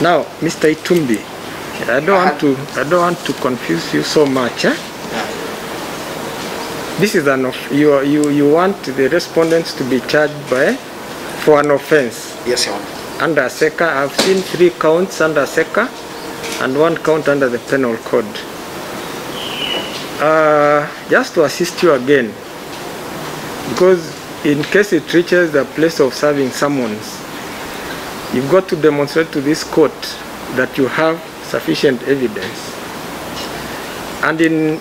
Now, Mr. Itumbi, I don't want to confuse you so much. This is you want the respondents to be charged for an offense. Yes, Your Honor. Under SECA, I've seen 3 counts under SECA and 1 count under the penal code. Just to assist you again, because in case it reaches the place of serving summons, you've got to demonstrate to this court that you have sufficient evidence. And in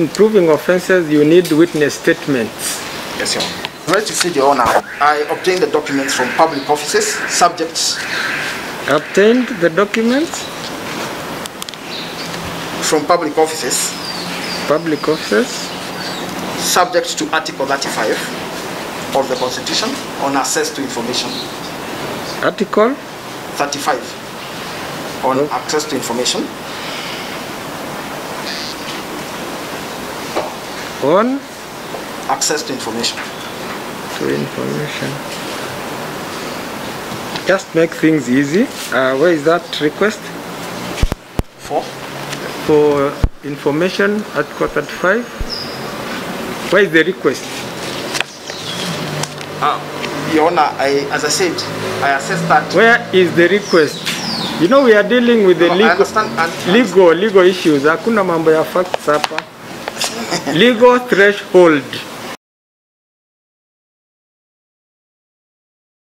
proving offenses, you need witness statements. Yes, Your Honor. Ready to see, Your Honor. I obtained the documents from public offices, subjects. Obtained the documents? From public offices. Public offices? Subject to Article 35 of the Constitution on access to information. Article 35 on access to information. On? Access to information. To information. Just make things easy. Where is that request? For information, Article 35. Where is the request? Your Honor, as I said, I assessed that. Where is the request? You know, we are dealing with the legal issues. Hakuna mambo ya facts hapa. Legal threshold.